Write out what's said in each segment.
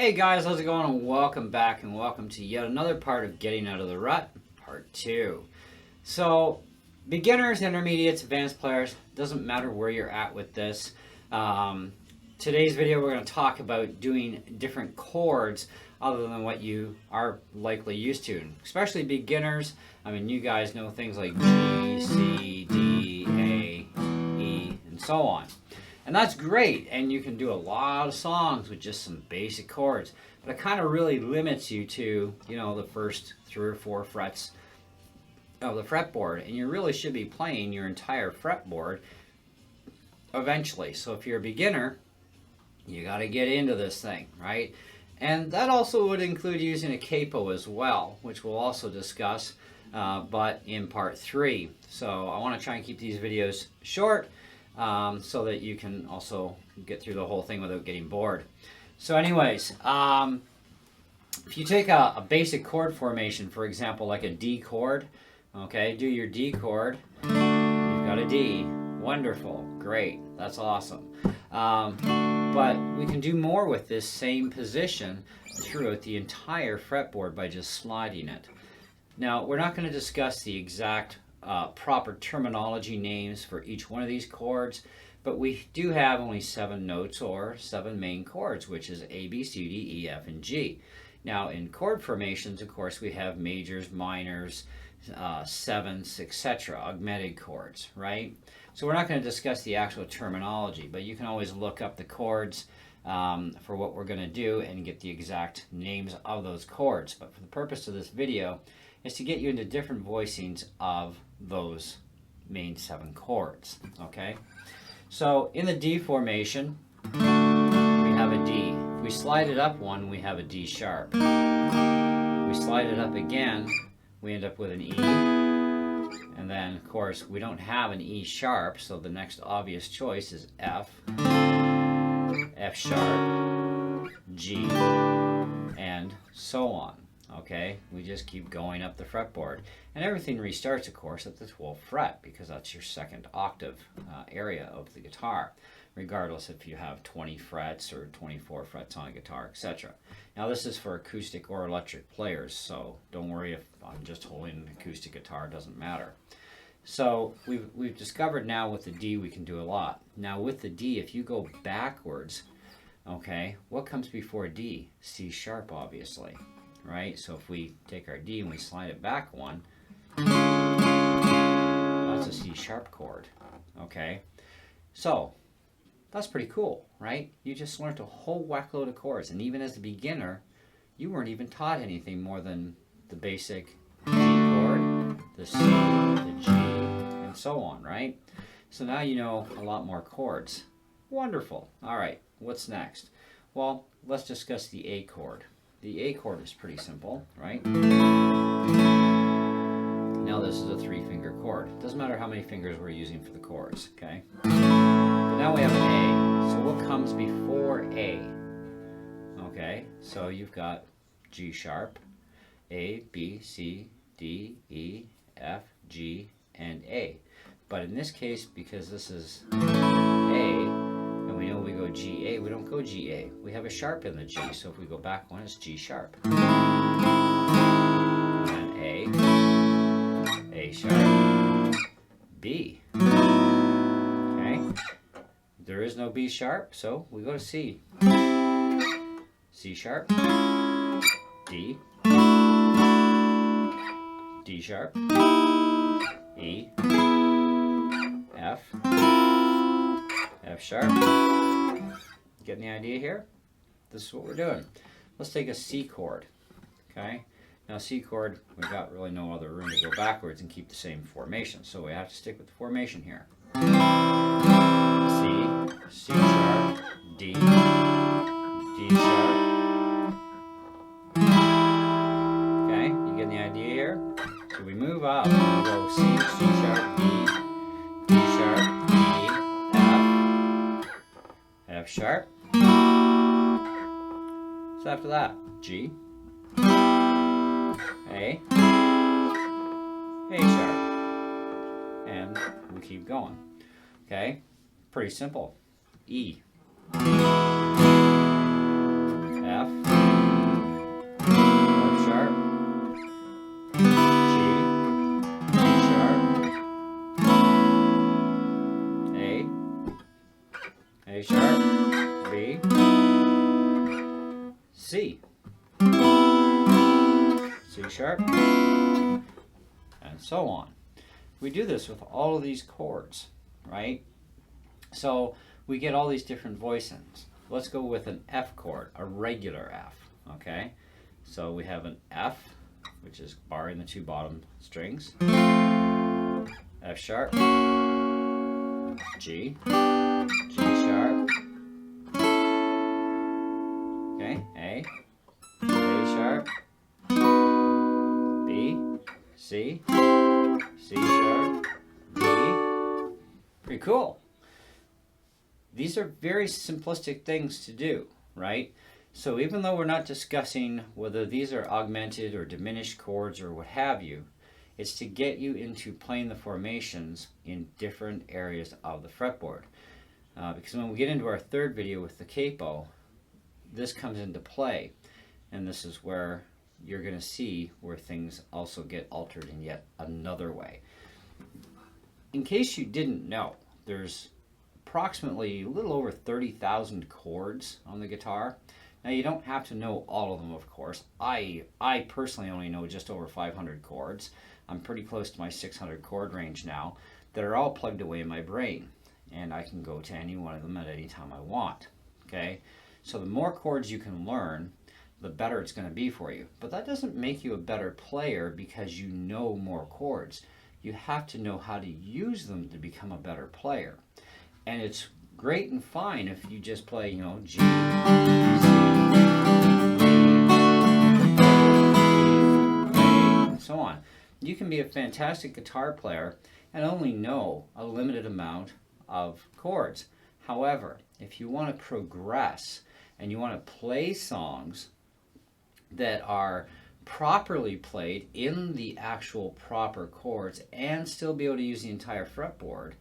Hey guys, how's it going? And welcome back and welcome to yet another part of Getting Out of the Rut, part 2. So, beginners, intermediates, advanced players, doesn't matter where you're at with this. Today's video we're going to talk about doing different chords other than what you are likely used to. Especially beginners, I mean you guys know things like G, C, D, A, E, and so on. And that's great, and you can do a lot of songs with just some basic chords. But it kind of really limits you to, the first 3 or 4 frets of the fretboard. And you really should be playing your entire fretboard eventually. So if you're a beginner, you got to get into this thing, right? And that also would include using a capo as well, which we'll also discuss, but in part 3. So I want to try and keep these videos short, so that you can also get through the whole thing without getting bored. So anyways, if you take a basic chord formation, for example, like a D chord, okay, do your D chord, you've got a D, wonderful, great, that's awesome. But we can do more with this same position throughout the entire fretboard by just sliding it. Now, we're not going to discuss the exact proper terminology names for each one of these chords, but we do have only 7 notes or 7 main chords, which is A, B, C, D, E, F, and G. Now in chord formations, of course, we have majors, minors, sevenths, etc., augmented chords, right? So we're not going to discuss the actual terminology, but you can always look up the chords for what we're going to do and get the exact names of those chords. But for the purpose of this video is to get you into different voicings of those main 7 chords, okay? So in the D formation, we have a D. If we slide it up 1, we have a D sharp. If we slide it up again, we end up with an E. And then, of course, we don't have an E sharp, so the next obvious choice is F, F sharp, G, and so on. Okay, we just keep going up the fretboard. And everything restarts, of course, at the 12th fret, because that's your second octave area of the guitar, regardless if you have 20 frets or 24 frets on a guitar, etc. Now, this is for acoustic or electric players, so don't worry if I'm just holding an acoustic guitar, it doesn't matter. So we've discovered now with the D we can do a lot. Now with the D, if you go backwards, okay, what comes before D? C sharp, obviously. Right? So if we take our D and we slide it back 1, that's a C sharp chord. Okay? So that's pretty cool, right? You just learned a whole whackload of chords, and even as a beginner, you weren't even taught anything more than the basic D chord, the C, the G, and so on, right? So now you know a lot more chords. Wonderful. All right, what's next? Well, let's discuss the A chord. The A chord is pretty simple, right? Now this is a 3-finger chord. Doesn't matter how many fingers we're using for the chords, okay? But now we have an A. So what comes before A? Okay, so you've got G sharp, A, B, C, D, E, F, G, and A. But in this case, because this is A, and we know we go G, A, we don't go G, A. We have a sharp in the G, so if we go back 1, it's G sharp. And A sharp, B. Okay? There is no B sharp, so we go to C. C sharp, D, D sharp, E, F, F sharp. Getting the idea here? This is what we're doing. Let's take a C chord. Okay? Now C chord, we've got really no other room to go backwards and keep the same formation. So we have to stick with the formation here. C, C sharp, D, D sharp. Okay? You getting the idea here? So we move up. We go C, C sharp, D, D sharp, E, F sharp. So after that, G, A sharp, and we keep going. Okay, pretty simple. E, F, sharp, B, C, C sharp, and so on. We do this with all of these chords, right? So we get all these different voicings. Let's go with an F chord, a regular F, okay? So we have an F, which is barring the two bottom strings, F sharp, G, G sharp, okay, A sharp, B, C, C sharp, D. Pretty cool. These are very simplistic things to do, right? So even though we're not discussing whether these are augmented or diminished chords or what have you, it's to get you into playing the formations in different areas of the fretboard. Because when we get into our third video with the capo, this comes into play. And this is where you're going to see where things also get altered in yet another way. In case you didn't know, there's approximately a little over 30,000 chords on the guitar. Now you don't have to know all of them, of course. I personally only know just over 500 chords. I'm pretty close to my 600 chord range now that are all plugged away in my brain, and I can go to any one of them at any time I want. Okay, so the more chords you can learn, the better it's going to be for you. But that doesn't make you a better player because you know more chords. You have to know how to use them to become a better player. And it's great and fine if you just play, you know, G, C, and so on. You can be a fantastic guitar player and only know a limited amount of chords. However, if you want to progress and you want to play songs that are properly played in the actual proper chords and still be able to use the entire fretboard,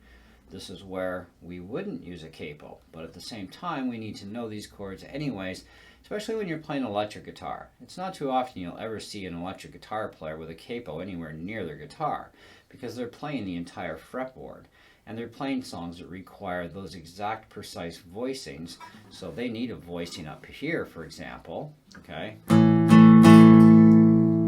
this is where we wouldn't use a capo. But at the same time, we need to know these chords anyways, especially when you're playing electric guitar. It's not too often you'll ever see an electric guitar player with a capo anywhere near their guitar because they're playing the entire fretboard. And they're playing songs that require those exact precise voicings. So they need a voicing up here, for example, okay?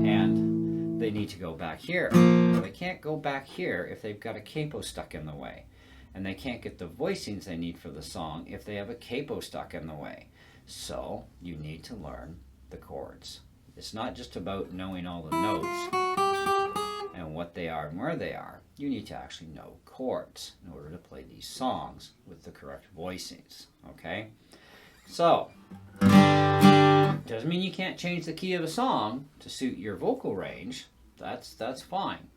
And they need to go back here. Well, they can't go back here if they've got a capo stuck in the way. And they can't get the voicings they need for the song if they have a capo stuck in the way. So you need to learn the chords. It's not just about knowing all the notes and what they are and where they are. You need to actually know chords in order to play these songs with the correct voicings, okay? So, doesn't mean you can't change the key of a song to suit your vocal range. That's fine.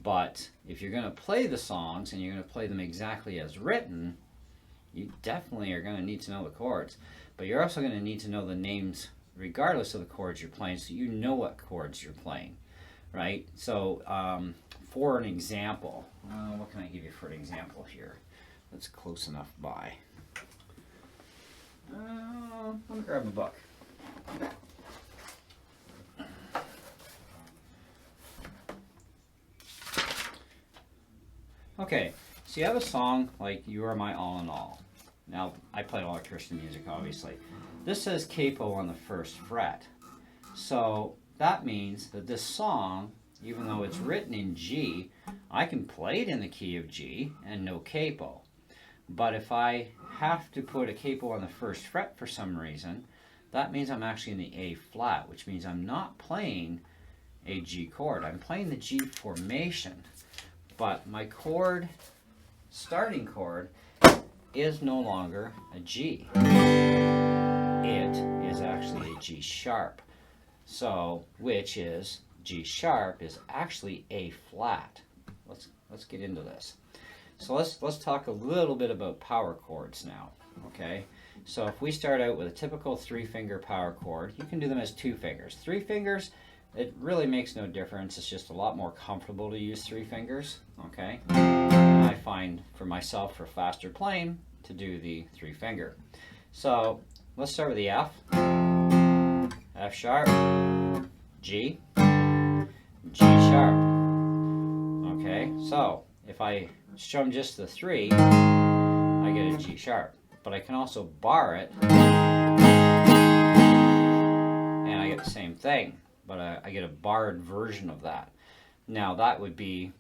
But if you're going to play the songs and you're going to play them exactly as written, you definitely are going to need to know the chords. But you're also going to need to know the names regardless of the chords you're playing so you know what chords you're playing, right? So for an example, what can I give you for an example here that's close enough by? Let me grab a book. Okay, so you have a song like You Are My All in All. Now, I play a lot of Christian music, obviously. This says capo on the first fret. So that means that this song, even though it's written in G, I can play it in the key of G and no capo. But if I have to put a capo on the first fret for some reason, that means I'm actually in the A flat, which means I'm not playing a G chord. I'm playing the G formation. But my chord, starting chord, is no longer a G. It is actually a G sharp. So, which is G sharp is actually A flat. Let's get into this. So let's talk a little bit about power chords now. Okay. So if we start out with a typical 3-finger power chord, you can do them as 2 fingers. 3 fingers, it really makes no difference. It's just a lot more comfortable to use 3 fingers, okay? And I find for myself, for faster playing, to do the 3-finger. So let's start with the F. F sharp, G, G sharp. Okay, so if I strum just the 3, I get a G sharp. but I can also bar it, and I get the same thing, but I get a barred version of that. Now that would be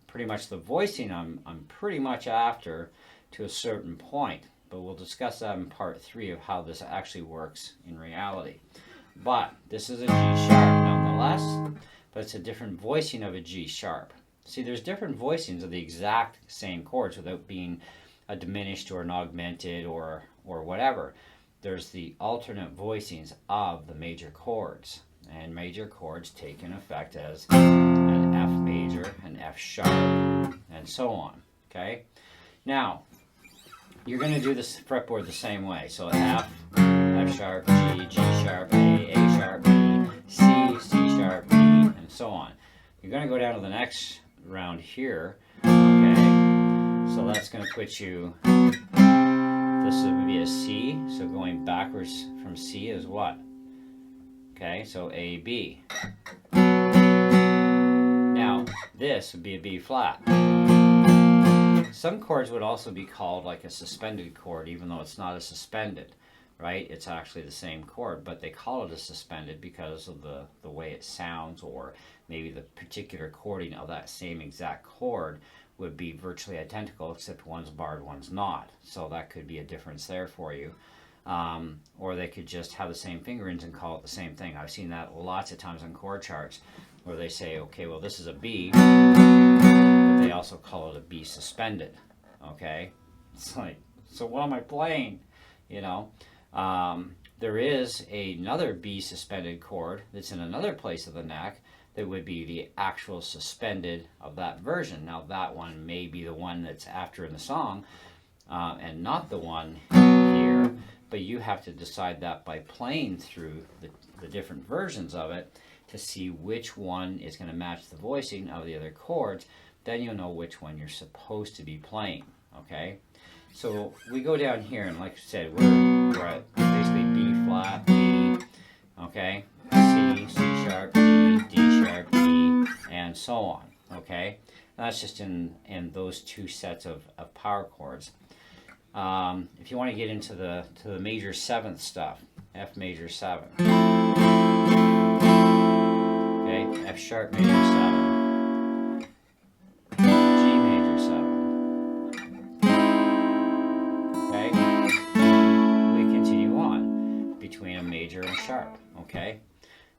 pretty much the voicing I'm pretty much after to a certain point, but we'll discuss that in part 3 of how this actually works in reality. But this is a G sharp nonetheless, but it's a different voicing of a G sharp. See, there's different voicings of the exact same chords without being a diminished or an augmented or whatever. There's the alternate voicings of the major chords, and major chords take in effect as an F major, an F sharp, and so on. Okay? Now, you're going to do this fretboard the same way. So F, F sharp, G, G sharp, A sharp, B, C, C sharp, D, and so on. You're going to go down to the next round here. Okay? So that's going to put you, this would be a C, so going backwards from C is what? Okay, so A, B. Now, this would be a B flat. Some chords would also be called like a suspended chord, even though it's not a suspended, right? It's actually the same chord, but they call it a suspended because of the way it sounds, or maybe the particular chording of that same exact chord would be virtually identical, except one's barred, one's not. So that could be a difference there for you. Or they could just have the same fingerings and call it the same thing. I've seen that lots of times on chord charts where they say, okay, well, this is a B, but they also call it a B suspended. Okay? It's like, so what am I playing? You know? There is another B suspended chord that's in another place of the neck that would be the actual suspended of that version. Now, that one may be the one that's after in the song, and not the one here, but you have to decide that by playing through the different versions of it to see which one is going to match the voicing of the other chords. Then you'll know which one you're supposed to be playing. Okay? So we go down here, and like I said, we're at basically B flat, B, okay, C, C sharp, D, D sharp, E, and so on. Okay? That's just in those two sets of power chords. If you want to get into the major 7th stuff, F major 7, okay, F sharp major 7, G major 7, okay, we continue on between a major and sharp, okay,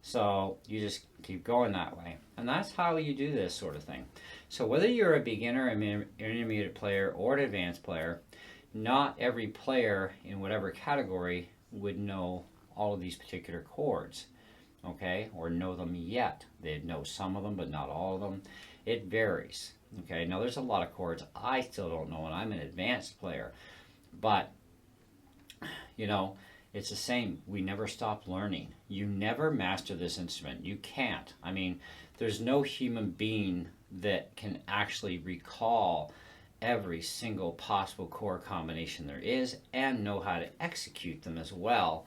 so you just keep going that way, and that's how you do this sort of thing. So whether you're a beginner, an intermediate player, or an advanced player, not every player in whatever category would know all of these particular chords, okay, or know them yet. They'd know some of them, but not all of them. It varies, okay. Now, there's a lot of chords I still don't know, and I'm an advanced player, but, you know, it's the same. We never stop learning. You never master this instrument. You can't. I mean, there's no human being that can actually recall every single possible chord combination there is and know how to execute them as well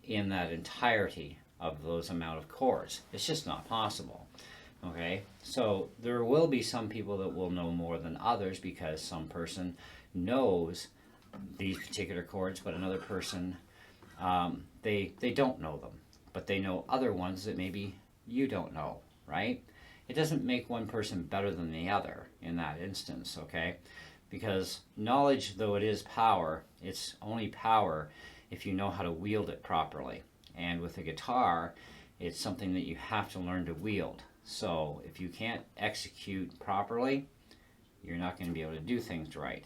in that entirety of those amount of chords. It's just not possible. Okay, so there will be some people that will know more than others because some person knows these particular chords, but another person they don't know them, but they know other ones that maybe you don't know, right? It doesn't make one person better than the other in that instance, okay? Because knowledge, though it is power, it's only power if you know how to wield it properly. And with a guitar, it's something that you have to learn to wield. So if you can't execute properly, you're not going to be able to do things right.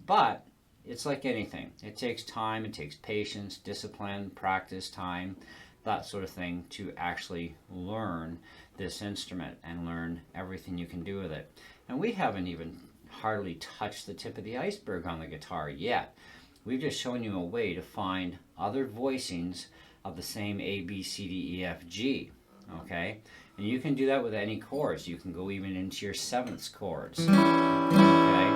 But it's like anything. It takes time, it takes patience, discipline, practice, time, that sort of thing to actually learn this instrument and learn everything you can do with it. And we haven't even hardly touched the tip of the iceberg on the guitar yet. We've just shown you a way to find other voicings of the same A, B, C, D, E, F, G. Okay? And you can do that with any chords. You can go even into your 7th chords. Okay?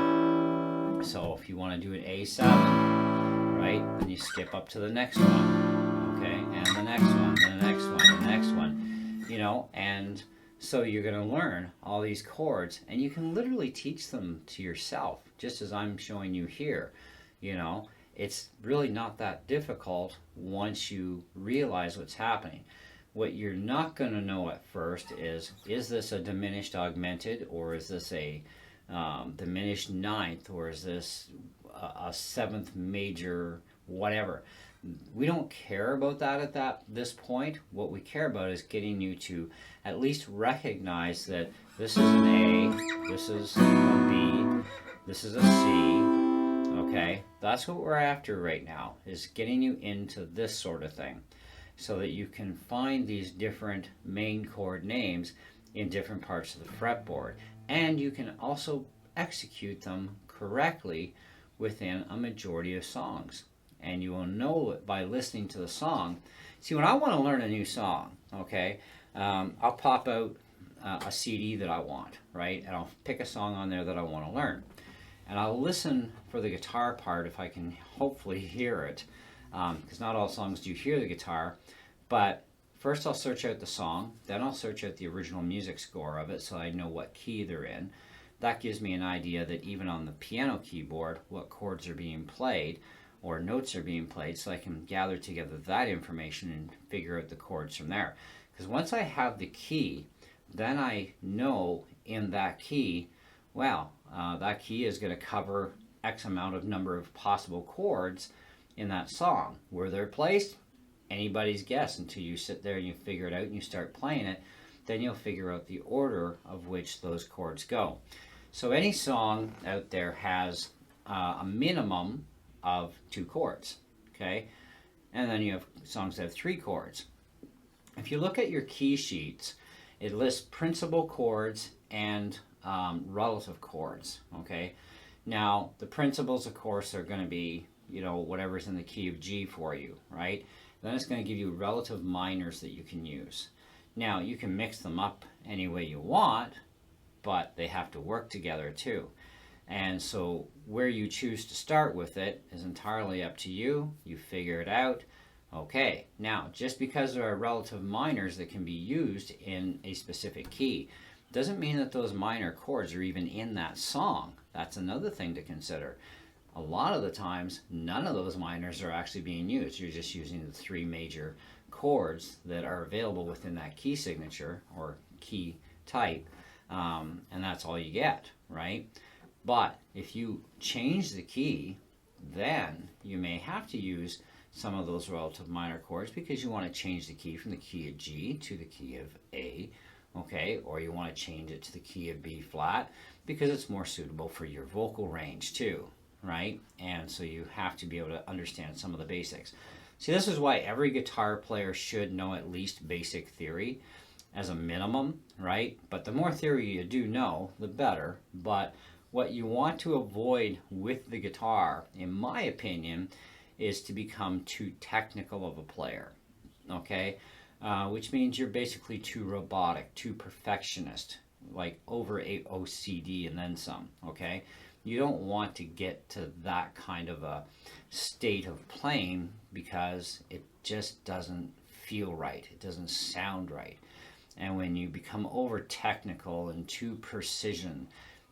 So if you want to do an A7, right, then you skip up to the next one. Okay? And the next one, and the next one, and the next one. You know, and so you're going to learn all these chords, and you can literally teach them to yourself, just as I'm showing you here, you know, It's really not that difficult once you realize what's happening. What you're not going to know at first is this a diminished augmented, or is this a diminished ninth, or is this a seventh major whatever. We don't care about that at this point. What we care about is getting you to at least recognize that this is an A, this is a B, this is a C. Okay, that's what we're after right now, is getting you into this sort of thing, so that you can find these different main chord names in different parts of the fretboard, and you can also execute them correctly within a majority of songs. And you will know it by listening to the song. See, when I want to learn a new song, okay, I'll pop out a CD that I want, right? And I'll pick a song on there that I want to learn. And I'll listen for the guitar part if I can hopefully hear it, because not all songs do hear the guitar. But first I'll search out the song, then I'll search out the original music score of it so I know what key they're in. That gives me an idea that even on the piano keyboard, what chords are being played or notes are being played, so I can gather together that information and figure out the chords from there. Because once I have the key, then I know in that key, well, that key is going to cover X amount of number of possible chords in that song. Where they're placed, anybody's guess until you sit there and you figure it out and you start playing it. Then you'll figure out the order of which those chords go. So any song out there has a minimum of 2 chords, okay? And then you have songs that have 3 chords. If you look at your key sheets, it lists principal chords and relative chords, okay? Now, the principals, of course, are going to be, whatever's in the key of G for you, right? Then it's going to give you relative minors that you can use. Now, you can mix them up any way you want, but they have to work together too. And so where you choose to start with it is entirely up to you. You figure it out. Okay, now, just because there are relative minors that can be used in a specific key doesn't mean that those minor chords are even in that song. That's another thing to consider. A lot of the times, none of those minors are actually being used. You're just using the 3 major chords that are available within that key signature or key type, and that's all you get, right? But if you change the key, then you may have to use some of those relative minor chords because you want to change the key from the key of G to the key of A, okay? Or you want to change it to the key of B flat because it's more suitable for your vocal range too, right? And so you have to be able to understand some of the basics. See, this is why every guitar player should know at least basic theory as a minimum, right? But the more theory you do know, the better. But what you want to avoid with the guitar, in my opinion, is to become too technical of a player, okay? Which means you're basically too robotic, too perfectionist, like over OCD and then some, okay? You don't want to get to that kind of a state of playing because it just doesn't feel right. It doesn't sound right. And when you become over technical and too precision,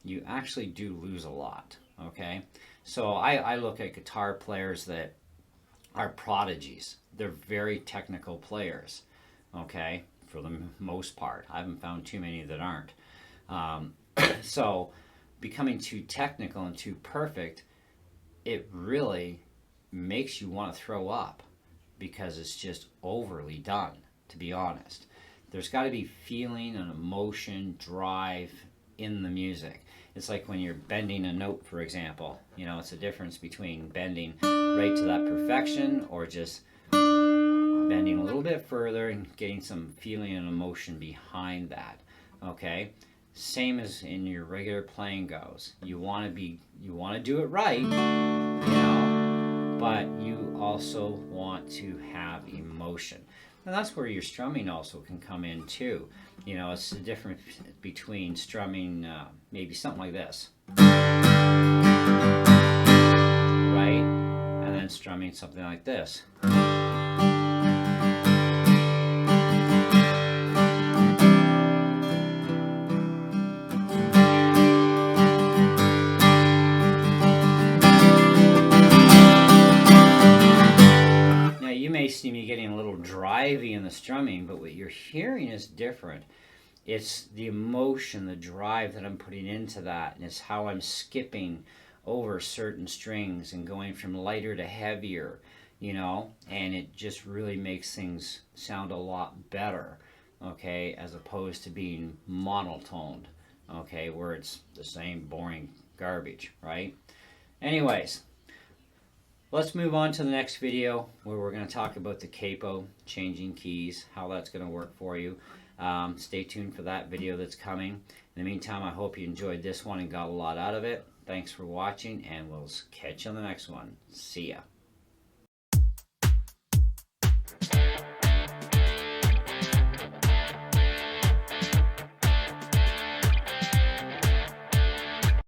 you actually do lose a lot, okay? So I look at guitar players that are prodigies. They're very technical players, okay, for the most part. I haven't found too many that aren't. So becoming too technical and too perfect, it really makes you want to throw up because it's just overly done, to be honest. There's got to be feeling and emotion, drive in the music. It's like when you're bending a note, for example. It's a difference between bending right to that perfection or just bending a little bit further and getting some feeling and emotion behind that, okay? Same as in your regular playing goes. You want to do it right, but you also want to have emotion. And that's where your strumming also can come in too. It's the difference between strumming maybe something like this, right? And then strumming something like this. drivey in the strumming, but what you're hearing is different. It's the emotion, the drive that I'm putting into that, and it's how I'm skipping over certain strings and going from lighter to heavier, you know, and it just really makes things sound a lot better, okay, as opposed to being monotoned, okay, where it's the same boring garbage, right? Anyways, let's move on to the next video where we're going to talk about the capo, changing keys, how that's going to work for you. Stay tuned for that video that's coming. In the meantime, I hope you enjoyed this one and got a lot out of it. Thanks for watching, and we'll catch you on the next one. See ya.